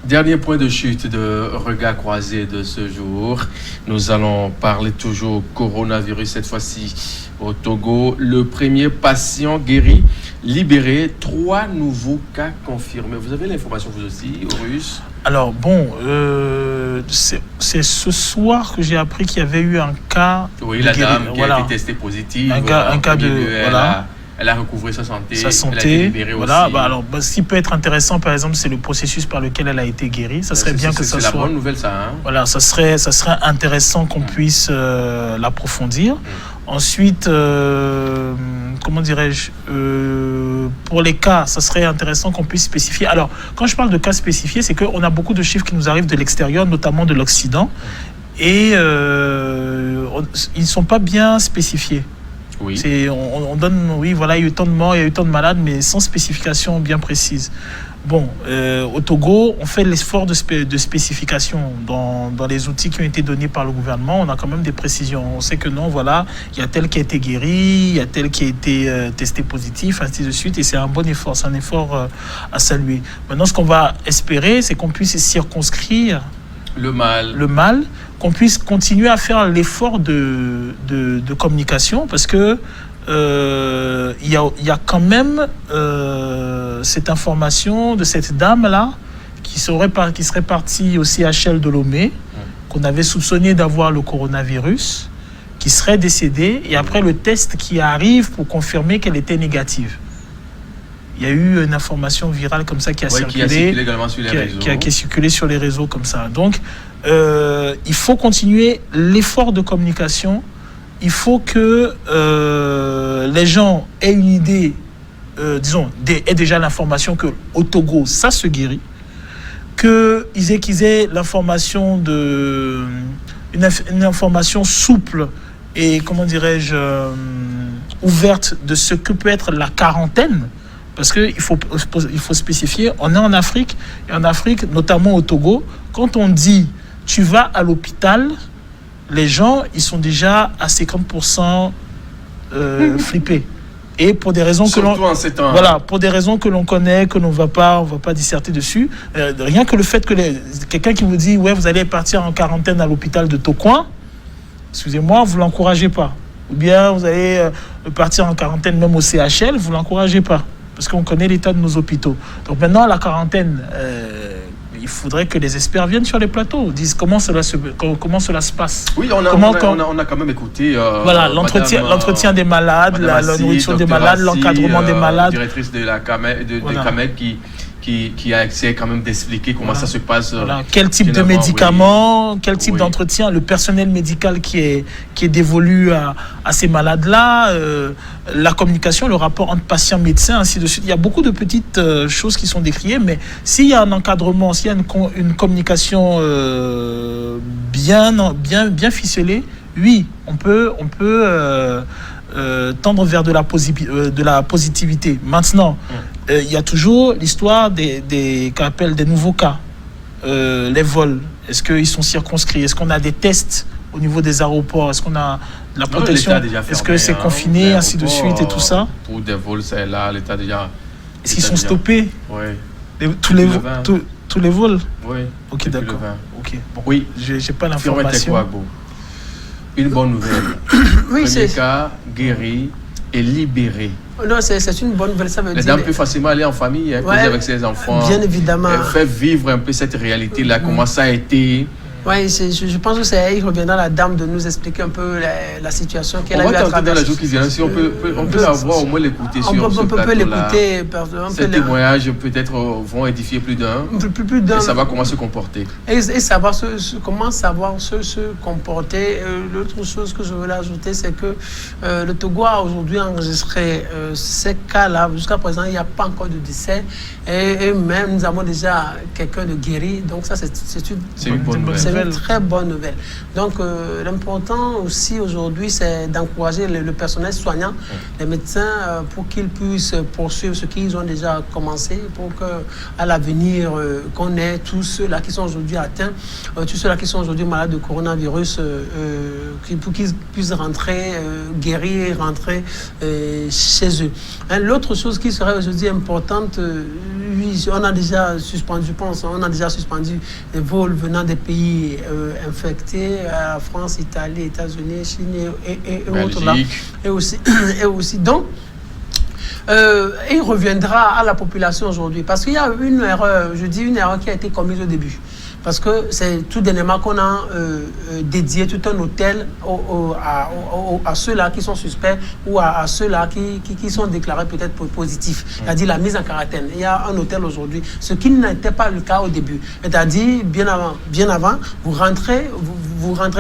Dernier point de chute de regard croisé de ce jour. Nous allons parler toujours coronavirus, cette fois-ci au Togo. Le premier patient guéri, libéré. 3 nouveaux cas confirmés. Vous avez l'information vous aussi, Horus? Alors bon, c'est ce soir que j'ai appris qu'il y avait eu un cas. Oui, la dame qui a été testée positive. Un cas de... Elle a recouvré sa santé. Elle a été libérée aussi. Ce qui peut être intéressant, par exemple, c'est le processus par lequel elle a été guérie. Ça serait bien que ça soit... C'est la bonne nouvelle, ça. Hein? Voilà, ça serait intéressant qu'on puisse l'approfondir. Ensuite, comment dirais-je, pour les cas, ça serait intéressant qu'on puisse spécifier. Alors, quand je parle de cas spécifiés, c'est qu'on a beaucoup de chiffres qui nous arrivent de l'extérieur, notamment de l'Occident, et ils ne sont pas bien spécifiés. Oui. On donne, oui, voilà, il y a eu tant de morts, il y a eu tant de malades, mais sans spécification bien précise. Bon, au Togo, on fait l'effort de spécification dans les outils qui ont été donnés par le gouvernement. On a quand même des précisions. On sait que non, voilà, il y a tel qui a été guéri, il y a tel qui a été testé positif, ainsi de suite. Et c'est un bon effort, c'est un effort à saluer. Maintenant, ce qu'on va espérer, c'est qu'on puisse circonscrire le mal, qu'on puisse continuer à faire l'effort de communication, parce que il y a quand même cette information de cette dame-là qui serait partie au CHL de Lomé, qu'on avait soupçonné d'avoir le coronavirus, qui serait décédée, et après le test qui arrive pour confirmer qu'elle était négative. Il y a eu une information virale comme ça qui a circulé, qui a circulé sur les réseaux comme ça. Donc, il faut continuer l'effort de communication. Il faut que les gens aient une idée, aient déjà l'information qu'au Togo, ça se guérit. Qu'ils aient l'information une information souple et, comment dirais-je, ouverte de ce que peut être la quarantaine. Parce qu'il faut spécifier, on est en Afrique, et en Afrique, notamment au Togo, quand on dit « tu vas à l'hôpital », les gens, ils sont déjà à 50% flippés. Et pour des raisons pour des raisons que l'on connaît, que l'on va pas disserter dessus, rien que le fait que quelqu'un qui vous dit « ouais, vous allez partir en quarantaine à l'hôpital de Tocoin », excusez-moi, vous l'encouragez pas. Ou bien vous allez partir en quarantaine même au CHL, vous l'encouragez pas. Parce qu'on connaît l'état de nos hôpitaux. Donc maintenant, la quarantaine, il faudrait que les experts viennent sur les plateaux, disent comment cela se passe. Oui, on a quand même écouté... voilà, l'entretien des malades, la nourriture des malades, l'encadrement des malades. Directrice de la CAMEC qui a essayé quand même d'expliquer comment ça se passe. Voilà. Quel type de médicaments, quel type d'entretien, le personnel médical qui est dévolu à ces malades-là, la communication, le rapport entre patient-médecin, ainsi de suite. Il y a beaucoup de petites choses qui sont décriées, mais s'il y a un encadrement, s'il y a une communication bien ficelée, oui, on peut tendre vers de la positivité. Maintenant, il y a toujours l'histoire qu'on appelle des nouveaux cas. Les vols, est-ce qu'ils sont circonscrits? Est-ce qu'on a des tests au niveau des aéroports? Est-ce qu'on a de la protection? Est-ce que c'est confiné, ainsi de suite et tout ça? Pour des vols, c'est là, l'État déjà... Est-ce qu'ils sont stoppés? Oui. Tous les vols? Oui. Ok, d'accord. Ok. Bon. Oui. J'ai pas l'information. Une bonne nouvelle. Oui, premier cas guéri et libéré. Non, c'est une bonne nouvelle, ça veut dire... Les dames peuvent facilement aller en famille, avec ses enfants. Bien évidemment. Faire vivre un peu cette réalité-là, comment ça a été. Oui, je pense que il reviendra la dame de nous expliquer un peu la situation qu'elle a eu à travers. Dans la jour qui vient, si on peut avoir au moins l'écouter sur ce plateau-là. On peut l'écouter. Ces témoignages peut-être vont édifier plus d'un. Et savoir comment se comporter. Et savoir comment se comporter. L'autre chose que je veux ajouter, c'est que le Togo a aujourd'hui enregistré ces cas-là. Jusqu'à présent, il n'y a pas encore de décès. Et même, nous avons déjà quelqu'un de guéri. Donc ça, c'est une bonne nouvelle. nouvelle. Une très bonne nouvelle. Donc, l'important aussi aujourd'hui, c'est d'encourager le personnel soignant, les médecins, pour qu'ils puissent poursuivre ce qu'ils ont déjà commencé, pour qu'à l'avenir, qu'on ait tous ceux-là qui sont aujourd'hui atteints, tous ceux-là qui sont aujourd'hui malades de coronavirus, pour qu'ils puissent rentrer, guérir, rentrer chez eux. Hein, l'autre chose qui serait aujourd'hui importante, oui, on a déjà suspendu, je pense, on a déjà suspendu les vols venant des pays infectés, la France, Italie, États-Unis, Chine et autres là. Et aussi. Donc, il reviendra à la population aujourd'hui. Parce qu'il y a une erreur, une erreur qui a été commise au début. Parce que c'est tout dernièrement qu'on a dédié tout un hôtel à ceux-là qui sont suspects ou à ceux-là qui sont déclarés peut-être positifs. C'est-à-dire la mise en quarantaine. Il y a un hôtel aujourd'hui, ce qui n'était pas le cas au début. C'est-à-dire, bien avant, vous rentrez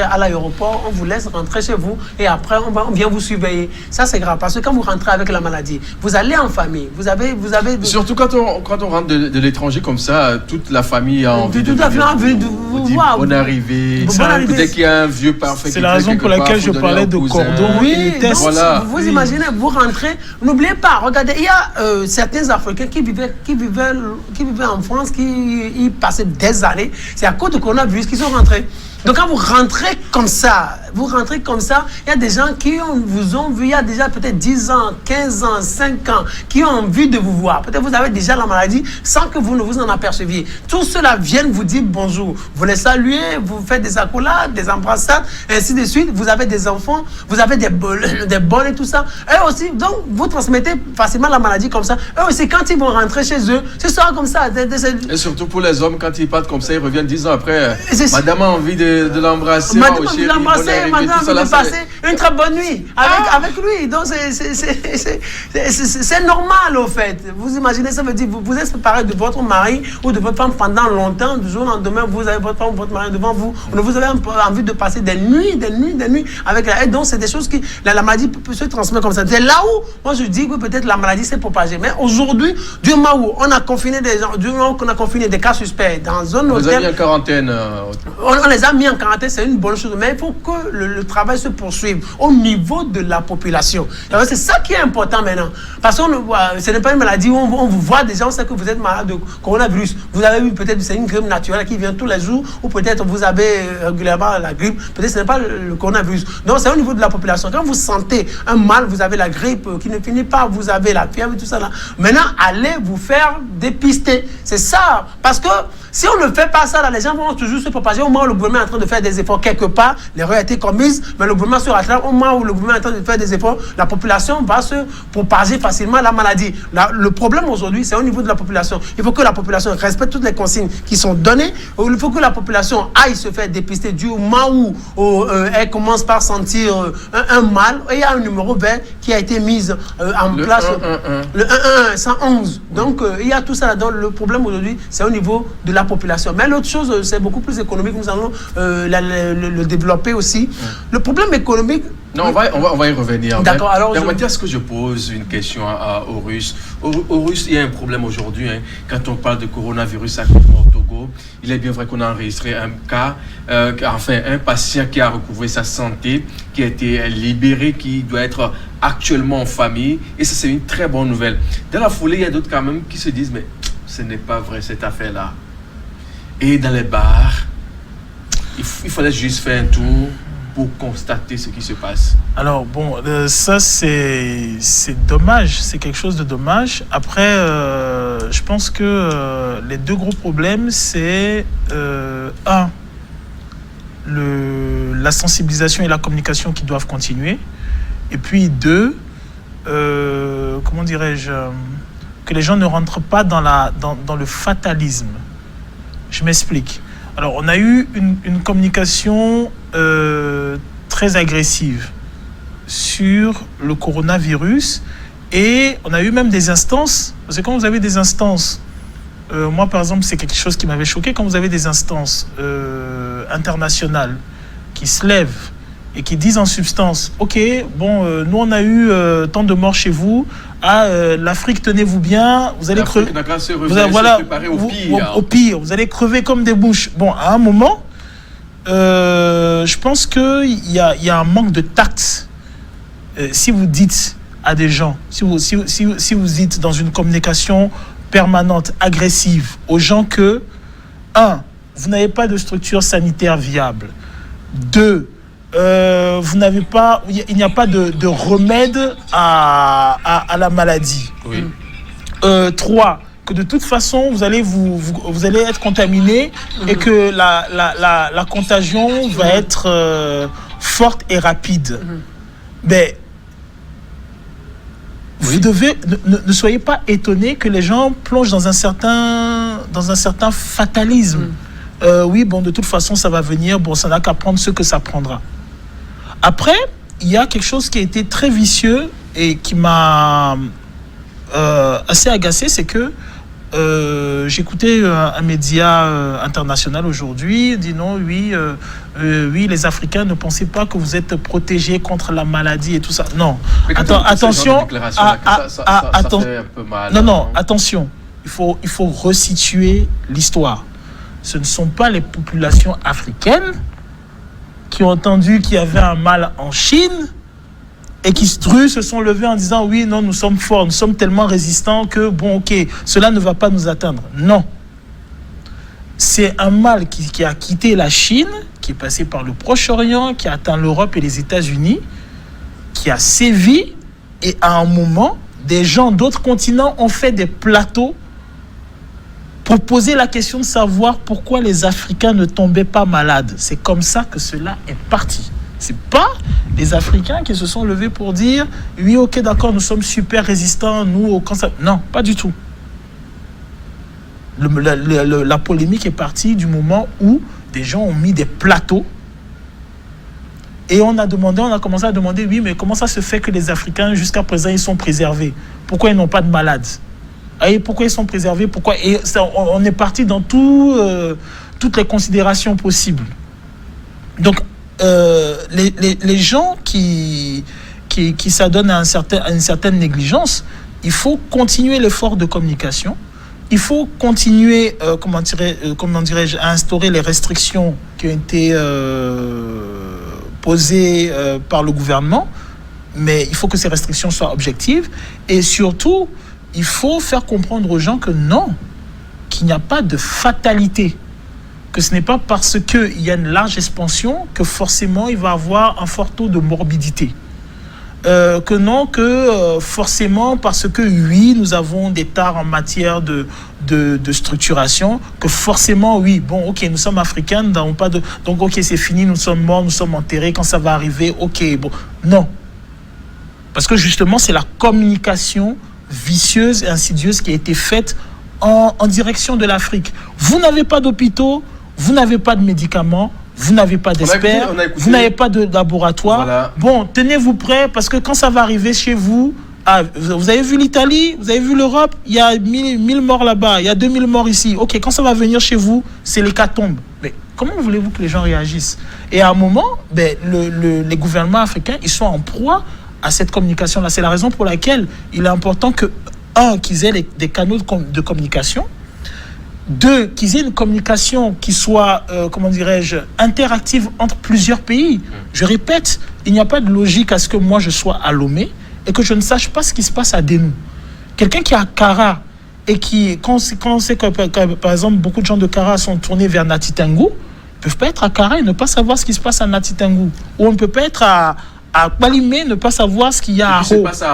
à l'aéroport, on vous laisse rentrer chez vous et après, on vient vous surveiller. Ça, c'est grave parce que quand vous rentrez avec la maladie, vous allez en famille. Vous avez Surtout quand on rentre de l'étranger comme ça, toute la famille a envie de vous voir. Bonne arrivée. Peut-être qu'il y a un vieux parfait. C'est la raison pour laquelle je parlais de cordon. Oui, voilà. Vous imaginez, vous rentrez. N'oubliez pas, regardez, il y a certains Africains qui vivaient en France, qui passaient des années. C'est à cause du coronavirus qu'ils sont rentrés. Donc quand vous rentrez comme ça, il y a des gens qui vous ont vu il y a déjà peut-être 10 ans, 15 ans, 5 ans, qui ont envie de vous voir. Peut-être vous avez déjà la maladie sans que vous ne vous en aperceviez. Tous ceux-là viennent vous dire bonjour. Vous les saluez, vous faites des accolades, des embrassades, ainsi de suite. Vous avez des enfants, vous avez des bols et tout ça. Eux aussi, donc vous transmettez facilement la maladie comme ça. Eux aussi, quand ils vont rentrer chez eux, ce sera comme ça. Et surtout pour les hommes, quand ils partent comme ça, ils reviennent 10 ans après. Madame a envie de l'embrasser. Madame de passer une très bonne nuit avec lui. Donc c'est normal au fait. Vous imaginez, ça veut dire vous êtes séparé de votre mari ou de votre femme pendant longtemps. Du jour au lendemain, vous avez votre femme ou votre mari devant vous. Vous avez envie de passer des nuits avec elle. Et donc c'est des choses qui la maladie peut se transmettre comme ça. C'est là où moi je dis que peut-être la maladie s'est propagée. Mais aujourd'hui, du moment où on a confiné des gens, du moment qu'on a confiné des cas suspects dans un hôtel, vous avez mis en quarantaine. On les a mis en quarantaine, c'est une bonne chose. Mais il faut que le travail se poursuive au niveau de la population. C'est ça qui est important maintenant. Parce que ce n'est pas une maladie où on vous voit déjà, on sait que vous êtes malade de coronavirus. Vous avez eu peut-être, c'est une grippe naturelle qui vient tous les jours, ou peut-être vous avez régulièrement la grippe. Peut-être ce n'est pas le coronavirus. Donc c'est au niveau de la population. Quand vous sentez un mal, vous avez la grippe qui ne finit pas, vous avez la fièvre et tout ça là. Maintenant, allez vous faire dépister. C'est ça. Parce que si on ne fait pas ça, là, les gens vont toujours se propager. Au moment où le gouvernement est en train de faire des efforts quelque part, l'erreur a été commise, mais le gouvernement se rattrape. Au moment où le gouvernement est en train de faire des efforts, la population va se propager facilement la maladie. Le problème aujourd'hui, c'est au niveau de la population. Il faut que la population respecte toutes les consignes qui sont données. Il faut que la population aille se faire dépister du moment où elle commence par sentir un mal. Et il y a un numéro vert qui a été mis en place. Le 111. Donc, il y a tout ça. Donc, le problème aujourd'hui, c'est au niveau de la population. Mais l'autre chose, c'est beaucoup plus économique. Nous allons le développer aussi. Le problème économique... Non, on va y revenir. D'accord. Alors, est-ce que je pose une question aux Russes? Aux Russes, il y a un problème aujourd'hui. Hein, quand on parle de coronavirus actuellement au Togo, il est bien vrai qu'on a enregistré un cas, un patient qui a recouvré sa santé, qui a été libéré, qui doit être actuellement en famille. Et ça, c'est une très bonne nouvelle. Dans la foulée, il y a d'autres quand même qui se disent, mais ce n'est pas vrai cette affaire-là. Et dans les bars, il fallait juste faire un tour pour constater ce qui se passe. Alors bon, ça c'est dommage, c'est quelque chose de dommage. Après, je pense que les deux gros problèmes, c'est la sensibilisation et la communication qui doivent continuer. Et puis deux, comment dirais-je, que les gens ne rentrent pas dans le fatalisme. Je m'explique. Alors, on a eu une communication très agressive sur le coronavirus et on a eu même des instances, parce que quand vous avez des instances, moi par exemple, c'est quelque chose qui m'avait choqué, quand vous avez des instances internationales qui se lèvent et qui disent en substance, ok, bon, nous on a eu tant de morts chez vous, l'Afrique, tenez-vous bien, vous allez crever. Voilà, au pire, vous allez crever comme des mouches. Bon, à un moment, je pense qu'il y a un manque de tact. Si vous dites à des gens, si vous dites dans une communication permanente, agressive, aux gens que, 1, vous n'avez pas de structure sanitaire viable. 2, vous n'avez pas, il n'y a pas de remède à la maladie. Oui. 3, que de toute façon, vous allez être contaminé et que la contagion va être forte et rapide. Mais vous devez, ne soyez pas étonnés que les gens plongent dans un certain fatalisme. Oui, bon, de toute façon, ça va venir. Bon, ça n'a qu'à prendre ce que ça prendra. Après, il y a quelque chose qui a été très vicieux et qui m'a assez agacé, c'est que j'écoutais un média international aujourd'hui, dit non, oui, les Africains, ne pensez pas que vous êtes protégés contre la maladie et tout ça. Non. Attention. Ça fait un peu mal. Non, attention. Il faut resituer l'histoire. Ce ne sont pas les populations africaines qui ont entendu qu'il y avait un mal en Chine et qui se sont levés en disant oui, non, nous sommes forts, nous sommes tellement résistants que bon, ok, cela ne va pas nous atteindre. Non. C'est un mal qui a quitté la Chine, qui est passé par le Proche-Orient, qui a atteint l'Europe et les États-Unis, qui a sévi, et à un moment, des gens d'autres continents ont fait des plateaux pour poser la question de savoir pourquoi les Africains ne tombaient pas malades. C'est comme ça que cela est parti. C'est pas les Africains qui se sont levés pour dire oui, ok, d'accord, nous sommes super résistants, nous, au cancer. Non, pas du tout. La polémique est partie du moment où des gens ont mis des plateaux et on a commencé à demander oui, mais comment ça se fait que les Africains, jusqu'à présent, ils sont préservés? Pourquoi ils n'ont pas de malades? Et pourquoi ils sont préservés? Pourquoi? Et ça, on est parti dans toutes les considérations possibles. Donc, les gens qui s'adonnent à une certaine négligence, il faut continuer l'effort de communication. Il faut continuer, comment dirais-je, à instaurer les restrictions qui ont été posées par le gouvernement. Mais il faut que ces restrictions soient objectives. Et surtout, il faut faire comprendre aux gens que non, qu'il n'y a pas de fatalité. Que ce n'est pas parce qu'il y a une large expansion que forcément il va avoir un fort taux de morbidité. Que non, que forcément parce que oui, nous avons des tares en matière de structuration, que forcément oui, bon, ok, nous sommes africains, nous n'avons pas de... Donc ok, c'est fini, nous sommes morts, nous sommes enterrés, quand ça va arriver, ok, bon, non. Parce que justement, c'est la communication vicieuse et insidieuse qui a été faite en direction de l'Afrique. Vous n'avez pas d'hôpitaux, vous n'avez pas de médicaments, vous n'avez pas d'experts, vous n'avez pas de laboratoire. Voilà. Bon, tenez-vous prêts parce que quand ça va arriver chez vous, vous avez vu l'Italie, vous avez vu l'Europe, il y a 1000 morts là-bas, il y a 2000 morts ici. Ok, quand ça va venir chez vous, c'est l'hécatombe. Mais comment voulez-vous que les gens réagissent? Et à un moment, les gouvernements africains, ils sont en proie à cette communication-là. C'est la raison pour laquelle il est important que, qu'ils aient des canaux de communication. 2, qu'ils aient une communication qui soit, interactive entre plusieurs pays. Je répète, il n'y a pas de logique à ce que moi je sois à Lomé et que je ne sache pas ce qui se passe à Denou. Quelqu'un qui est à Kara et qui, quand on sait que, par exemple, beaucoup de gens de Kara sont tournés vers Natitangu, ne peuvent pas être à Kara et ne pas savoir ce qui se passe à Natitangu. Ou on ne peut pas être à Balimé, ne pas savoir ce qu'il y a à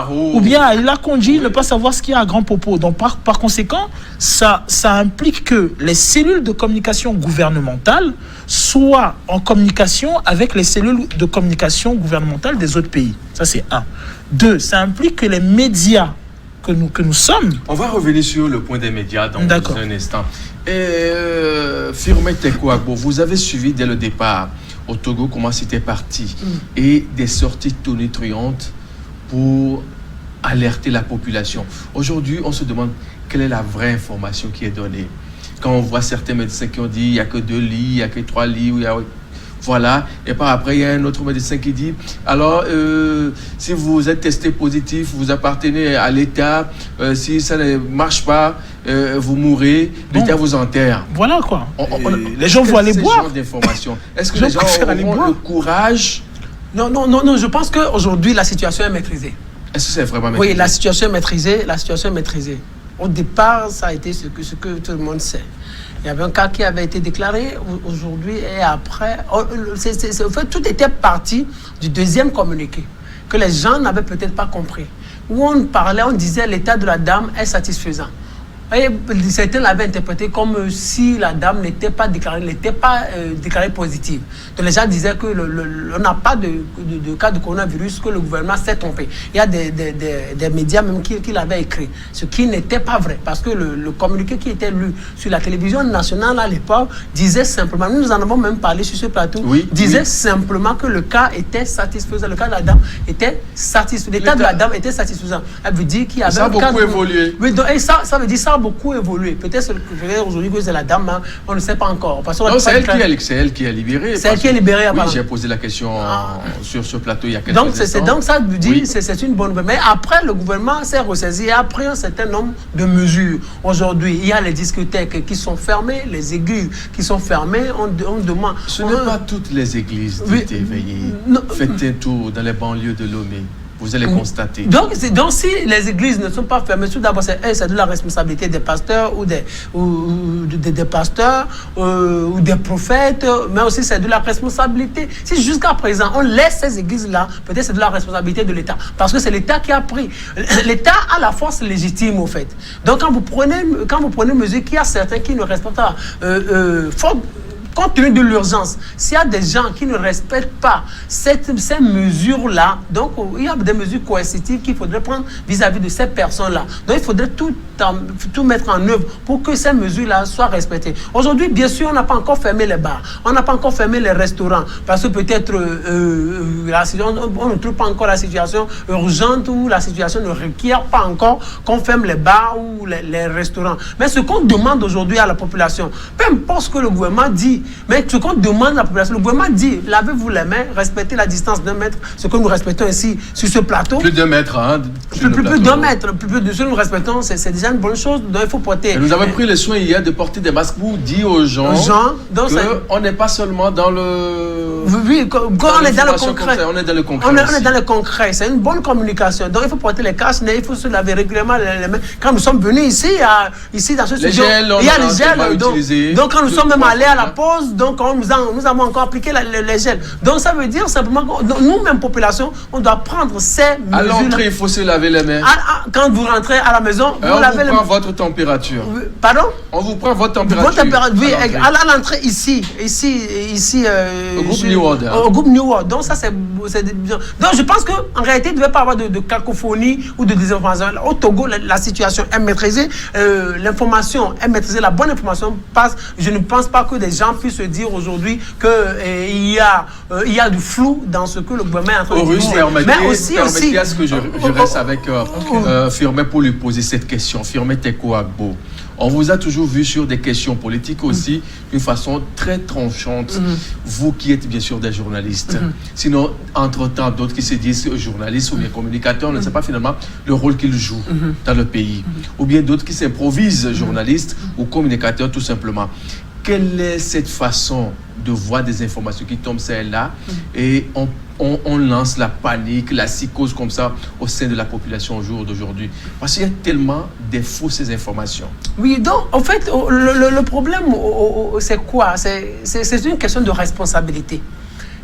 Ho. Ou bien à Ilakonji, ne pas savoir ce qu'il y a à Grand Popo. Donc, par conséquent, ça implique que les cellules de communication gouvernementales soient en communication avec les cellules de communication gouvernementales des autres pays. Ça, c'est 1. 2, ça implique que les médias que nous sommes... On va revenir sur le point des médias dans un instant. Firmin Tekouagbo, vous avez suivi dès le départ au Togo comment c'était parti et des sorties tonitruantes pour alerter la population. Aujourd'hui, on se demande quelle est la vraie information qui est donnée. Quand on voit certains médecins qui ont dit il n'y a que 2 lits, il n'y a que 3 lits, Voilà. Et par après, il y a un autre médecin qui dit, alors, si vous êtes testé positif, vous appartenez à l'État, si ça ne marche pas, vous mourrez, l'État vous enterre. Voilà quoi. Les gens vont aller boire. Est-ce que les gens auront le courage? Non, je pense qu'aujourd'hui, la situation est maîtrisée. Est-ce que c'est vraiment maîtrisé? Oui, la situation est maîtrisée. Au départ, ça a été ce que tout le monde sait. Il y avait un cas qui avait été déclaré aujourd'hui et après. En fait, tout était parti du deuxième communiqué que les gens n'avaient peut-être pas compris. Où on disait l'état de la dame est satisfaisant. Et certains l'avaient interprété comme si la dame n'était pas déclarée positive. Donc les gens disaient qu'on n'a pas de cas de coronavirus, que le gouvernement s'est trompé. Il y a des médias même qui l'avaient écrit, ce qui n'était pas vrai, parce que le communiqué qui était lu sur la télévision nationale à l'époque disait simplement, nous en avons même parlé sur ce plateau, disait simplement que le cas était satisfaisant, le cas de la dame était satisfaisant, l'état de la dame était satisfaisant. Elle veut dire qu'il y avait ça a beaucoup évolué. Oui, donc, et ça veut dire ça beaucoup évolué. Peut-être aujourd'hui que c'est la dame, hein, on ne sait pas encore. Non, c'est elle qui est libérée. C'est elle qui est libérée. Oui, j'ai posé la question sur ce plateau il y a quelques instants. Donc ça veut dire c'est une bonne nouvelle. Mais après, le gouvernement s'est ressaisi et a pris un certain nombre de mesures. Aujourd'hui, il y a les discothèques qui sont fermées, les églises qui sont fermées. On demande... Ce n'est pas toutes les églises dites éveillées. Faites un tour dans les banlieues de Lomé. Vous allez constater. Donc, si les églises ne sont pas fermées, tout d'abord, c'est de la responsabilité des pasteurs ou des pasteurs ou des prophètes, mais aussi c'est de la responsabilité. Si jusqu'à présent, on laisse ces églises-là, peut-être c'est de la responsabilité de l'État. Parce que c'est l'État qui a pris. L'État a la force légitime, au fait. Donc, quand vous prenez mesure qu'il y a certains qui ne respectent pas, compte tenu de l'urgence, s'il y a des gens qui ne respectent pas ces mesures-là, donc il y a des mesures coercitives qu'il faudrait prendre vis-à-vis de ces personnes-là. Donc il faudrait tout mettre en œuvre pour que ces mesures-là soient respectées. Aujourd'hui, bien sûr, on n'a pas encore fermé les bars, on n'a pas encore fermé les restaurants, parce que peut-être on ne trouve pas encore la situation urgente ou la situation ne requiert pas encore qu'on ferme les bars ou les restaurants. Mais ce qu'on demande aujourd'hui à la population, peu importe ce que le gouvernement dit, mais ce qu'on demande à la population, le gouvernement dit, lavez-vous les mains, respectez la distance d'1 mètre, ce que nous respectons ici sur ce plateau. Plus d'1 mètre, hein. Plus d'1 mètre, plus de ce que nous respectons, c'est déjà une bonne chose, donc il faut porter. Et nous avons pris le soin hier de porter des masques pour dire aux gens qu'on n'est pas seulement dans le... Oui, on est dans le concret. On est dans le concret. On est dans le concret, c'est une bonne communication. Donc il faut porter les casques, il faut se laver régulièrement les mains. Quand nous sommes venus ici dans ce studio, il y a les gels. Donc quand nous sommes même allés à la pause, donc nous avons encore appliqué les gels. Donc ça veut dire simplement que nous-mêmes, population, on doit prendre ces mesures. À l'entrée, il faut se laver les mains. Quand vous rentrez à la maison, vous lavez les mains. On vous prend votre température. Pardon? On vous prend votre température. Votre température, oui, à l'entrée ici, au groupe New World. Au groupe New World. Donc ça, c'est... Donc je pense qu'en réalité, il ne devait pas avoir de cacophonie ou de désinformation. Au Togo, la situation est maîtrisée, l'information est maîtrisée, la bonne information passe. Je ne pense pas que des gens puissent se dire aujourd'hui qu'il y a du flou dans ce que le gouvernement est en train de dire. Mais aussi... à ce que je reste avec Firmin pour lui poser cette question. Firmin Teko Agbo. On vous a toujours vu sur des questions politiques aussi, d'une façon très tranchante. Vous qui êtes bien sûr des journalistes. Sinon, entre-temps, d'autres qui se disent journalistes ou bien communicateurs, on ne sait pas finalement le rôle qu'ils jouent dans le pays. Ou bien d'autres qui s'improvisent journalistes ou communicateurs tout simplement. Quelle est cette façon de voir des informations qui tombent celles-là et on lance la panique, la psychose comme ça au sein de la population au jour d'aujourd'hui? Parce qu'il y a tellement de fausses informations. Oui, donc en fait, le problème, c'est quoi? C'est une question de responsabilité.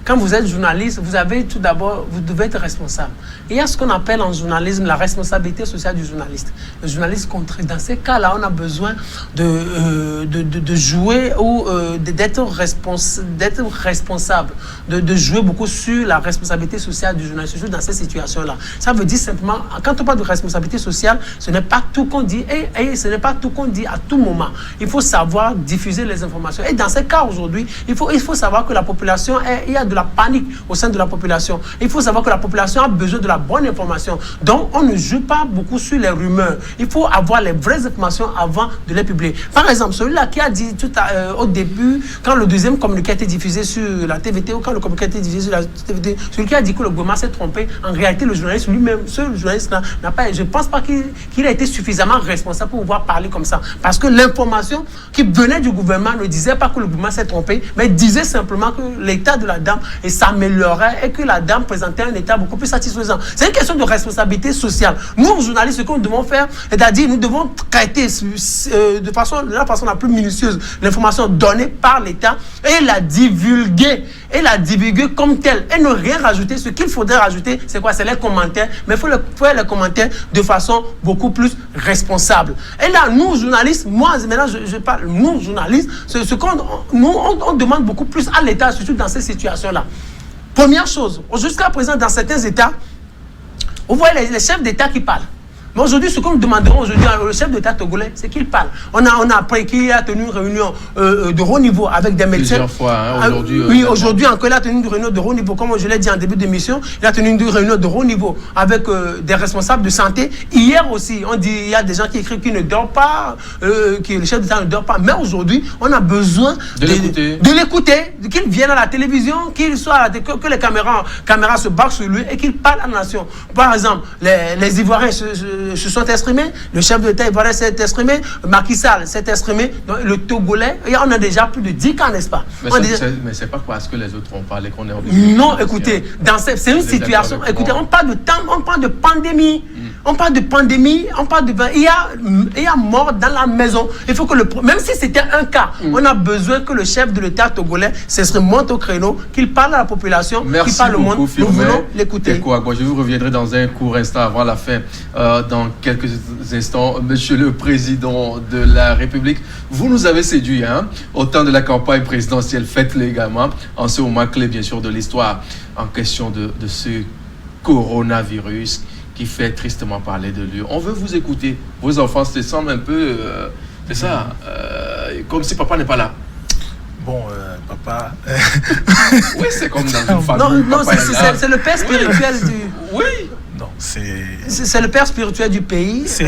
Quand vous êtes journaliste, vous avez tout d'abord, vous devez être responsable. Il y a ce qu'on appelle en journalisme la responsabilité sociale du journaliste. Le journaliste contre. Dans ces cas-là, on a besoin de jouer ou d'être responsable, de jouer beaucoup sur la responsabilité sociale du journaliste, surtout dans ces situations-là. Ça veut dire simplement, quand on parle de responsabilité sociale, ce n'est pas tout qu'on dit et ce n'est pas tout qu'on dit à tout moment. Il faut savoir diffuser les informations. Et dans ces cas aujourd'hui, il faut savoir que la population, il y a de la panique au sein de la population. Il faut savoir que la population a besoin de la bonne information. Donc, on ne joue pas beaucoup sur les rumeurs. Il faut avoir les vraies informations avant de les publier. Par exemple, celui-là qui a dit au début, quand le deuxième communiqué a été diffusé sur la TVT, ou quand le communiqué a été diffusé sur la TVT, celui qui a dit que le gouvernement s'est trompé, en réalité, le journaliste lui-même, ce journaliste-là, n'a pas, je ne pense pas qu'il a été suffisamment responsable pour pouvoir parler comme ça. Parce que l'information qui venait du gouvernement ne disait pas que le gouvernement s'est trompé, mais disait simplement que l'état de la dame s'améliorait et que la dame présentait un état beaucoup plus satisfaisant. C'est une question de responsabilité sociale. Nous, journalistes, ce que nous devons faire, c'est-à-dire nous devons traiter de la façon la plus minutieuse l'information donnée par l'État et la divulguer. Et la divulguer comme telle. Et ne rien rajouter. Ce qu'il faudrait rajouter, c'est quoi? C'est les commentaires. Mais il faut faire les commentaires de façon beaucoup plus responsable. Et là, nous, journalistes, moi, maintenant, je parle, nous, journalistes, on demande beaucoup plus à l'État, surtout dans ces situations-là. Première chose, jusqu'à présent, dans certains États, vous voyez les chefs d'État qui parlent. Mais aujourd'hui, ce que nous demanderons aujourd'hui au chef d'État togolais, c'est qu'il parle. On a appris qu'il a tenu une réunion de haut niveau avec des médecins. Plusieurs fois, hein, aujourd'hui. Oui, aujourd'hui encore, il a tenu une réunion de haut niveau. Comme je l'ai dit en début d'émission, il a tenu une réunion de haut niveau avec des responsables de santé. Hier aussi, on dit il y a des gens qui écrivent qu'ils ne dorment pas, que le chef d'État ne dort pas. Mais aujourd'hui, on a besoin de l'écouter, qu'il vienne à la télévision, que les caméras se barrent sur lui et qu'il parle à la nation. Par exemple, les Ivoiriens se sont exprimés, le chef de l'État ivoirien s'est exprimé, Macky Sall s'est exprimé, donc le Togolais, et on a déjà plus de 10 cas, n'est-ce pas? Mais c'est pas parce que les autres ont parlé qu'on est obligé. Non, écoutez, c'est une situation, écoutez, on parle de temps, on parle de pandémie. On parle de pandémie, on parle de... Il y a mort dans la maison. Il faut que même si c'était un cas, on a besoin que le chef de l'État togolais monte au créneau, qu'il parle à la population, qu'il parle au monde. Nous voulons l'écouter. Je vous reviendrai dans un court instant avant la fin, dans quelques instants. Monsieur le Président de la République, vous nous avez séduit, hein, au temps de la campagne présidentielle faite légalement, en ce moment clé, bien sûr, de l'histoire en question de ce coronavirus qui fait tristement parler de lui. On veut vous écouter. Vos enfants se semblent un peu... c'est ça, comme si papa n'est pas là. Bon, papa... Oui, c'est comme dans une famille. Non, c'est le père spirituel du... Oui. Non, c'est le père spirituel du pays. C'est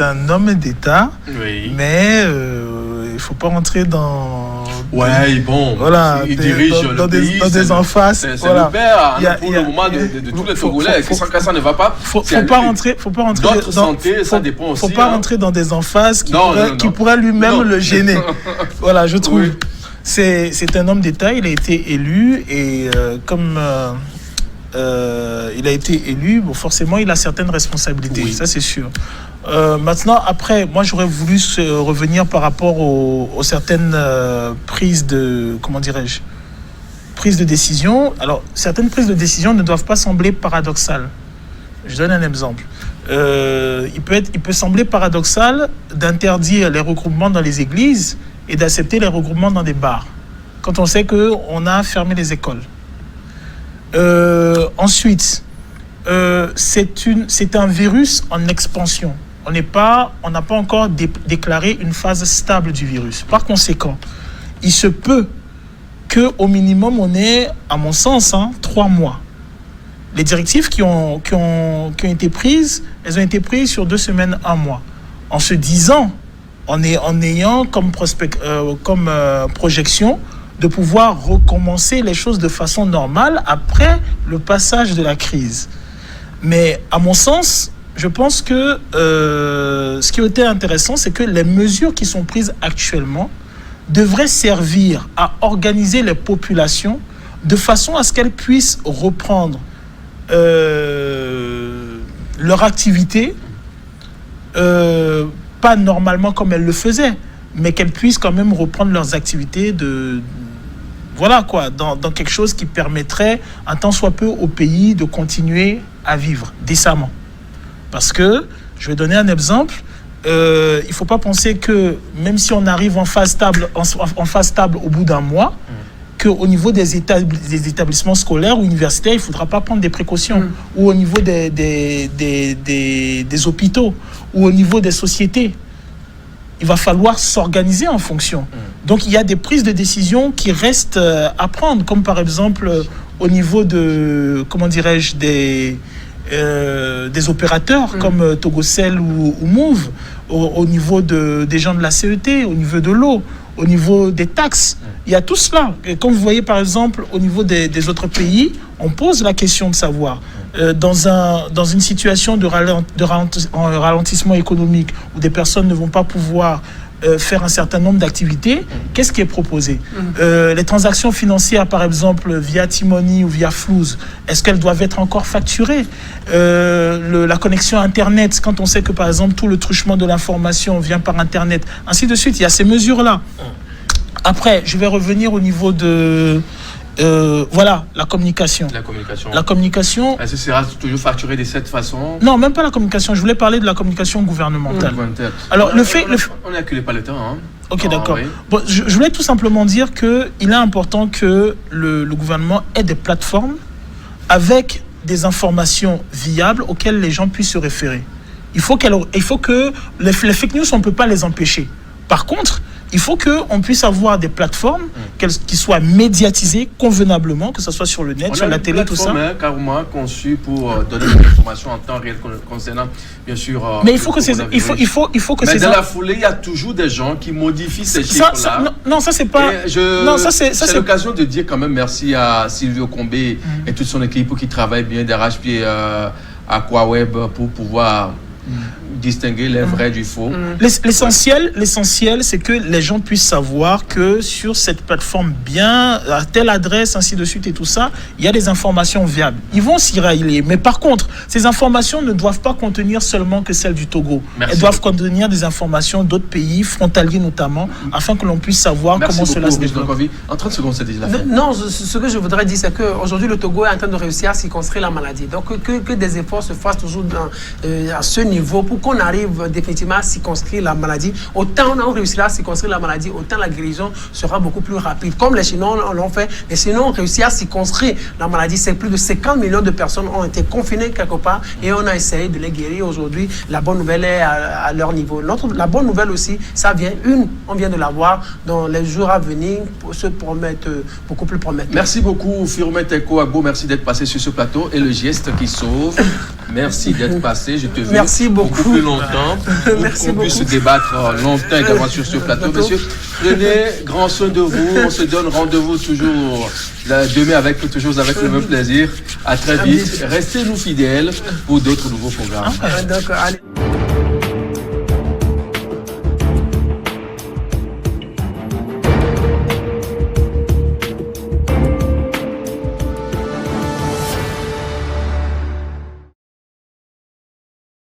un homme d'État, oui. Mais il ne faut pas rentrer dans... Ouais, bon, voilà, il dirige le pays. Dans des emphases. C'est le père, pour le moment, de tous les Togolais. Ça ne va pas. Faut pas rentrer D'autres santé, ça dépend aussi. Faut pas rentrer dans des emphases qui pourraient lui-même le gêner. Voilà, je trouve. Oui. C'est un homme d'État, il a été élu et comme... il a été élu, bon, forcément il a certaines responsabilités, oui. Ça c'est sûr. Maintenant, après, moi j'aurais voulu revenir par rapport aux certaines prises de, prises de décision. Alors, certaines prises de décision ne doivent pas sembler paradoxales. Je donne un exemple. Il peut sembler paradoxal d'interdire les regroupements dans les églises et d'accepter les regroupements dans des bars, quand on sait qu'on a fermé les écoles. Ensuite, c'est un virus en expansion. On n'a pas encore déclaré une phase stable du virus. Par conséquent, il se peut qu'au minimum, on ait, à mon sens, 3 mois. Les directives qui ont été prises, elles ont été prises sur 2 semaines, 1 mois. En se disant, en ayant comme projection, de pouvoir recommencer les choses de façon normale après le passage de la crise. Mais à mon sens, je pense que ce qui a été intéressant, c'est que les mesures qui sont prises actuellement devraient servir à organiser les populations de façon à ce qu'elles puissent reprendre leur activité, pas normalement comme elles le faisaient, mais qu'elles puissent quand même reprendre leurs activités dans quelque chose qui permettrait, un tant soit peu, au pays de continuer à vivre décemment. Parce que, je vais donner un exemple, il ne faut pas penser que, même si on arrive en phase stable au bout d'un mois, qu'au niveau des établissements scolaires ou universitaires, il ne faudra pas prendre des précautions, ou au niveau des hôpitaux, ou au niveau des sociétés. il va falloir s'organiser en fonction. Donc, il y a des prises de décision qui restent à prendre, comme par exemple au niveau de, comment dirais-je, des opérateurs comme Togocel ou Move, au niveau des gens de la CET, au niveau de l'eau, au niveau des taxes. Il y a tout cela. Et comme vous voyez, par exemple, au niveau des autres pays, on pose la question de savoir, dans une situation de ralentissement économique, où des personnes ne vont pas pouvoir faire un certain nombre d'activités, qu'est-ce qui est proposé? Les transactions financières, par exemple, via T-Money ou via Flouz, est-ce qu'elles doivent être encore facturées? La connexion Internet, quand on sait que, par exemple, tout le truchement de l'information vient par Internet, ainsi de suite, il y a ces mesures-là. Après, je vais revenir au niveau de... voilà, la communication. La communication. Est-ce que ce sera toujours facturé de cette façon? Non, même pas la communication. Je voulais parler de la communication gouvernementale. Alors, On n'accule pas le temps. Hein. Ok, d'accord. Oui. Bon, je voulais tout simplement dire qu'il est important que le gouvernement ait des plateformes avec des informations viables auxquelles les gens puissent se référer. Il faut que les fake news, on ne peut pas les empêcher. Par contre, il faut qu'on puisse avoir des plateformes qui soient médiatisées convenablement, que ce soit sur le net, sur la télé, tout ça. On a une plateforme carrément conçue pour donner des informations en temps réel concernant, bien sûr... mais il faut que Mais dans la foulée, il y a toujours des gens qui modifient ces chiffres-là. Non, ça c'est pas... C'est l'occasion de dire quand même merci à Silvio Combé et toute son équipe qui travaille bien d'arrache-pied à Quaweb pour pouvoir... distinguer les vrais du faux. L'essentiel, c'est que les gens puissent savoir que sur cette plateforme bien, à telle adresse, ainsi de suite et tout ça, il y a des informations viables. Ils vont s'y rallier. Mais par contre, ces informations ne doivent pas contenir seulement que celles du Togo. Elles doivent contenir des informations d'autres pays, frontaliers notamment, afin que l'on puisse savoir comment cela se développe. En 30 secondes, c'est déjà fait. Non, ce que je voudrais dire, c'est qu'aujourd'hui, le Togo est en train de réussir à circonscrire la maladie. Donc, que des efforts se fassent toujours à ce niveau pour qu'on arrive définitivement à circonscrire la maladie. Autant on réussira à circonscrire la maladie, autant la guérison sera beaucoup plus rapide. Comme les Chinois l'ont fait, les Chinois ont réussi à circonscrire la maladie. C'est plus de 50 millions de personnes ont été confinées quelque part et on a essayé de les guérir. Aujourd'hui, la bonne nouvelle est à leur niveau. La bonne nouvelle aussi, ça vient, on vient de la voir dans les jours à venir pour se promettre beaucoup plus prometteur. Merci beaucoup, Firmin Teko Agbo. Merci d'être passé sur ce plateau et le geste qui sauve. Merci d'être passé. Je te veux beaucoup plus longtemps pour qu'on puisse débattre longtemps également sur ce plateau. Monsieur, prenez grand soin de vous. On se donne rendez-vous toujours demain toujours avec le même plaisir. À très vite. Restez-nous fidèles pour d'autres nouveaux programmes. Donc, allez.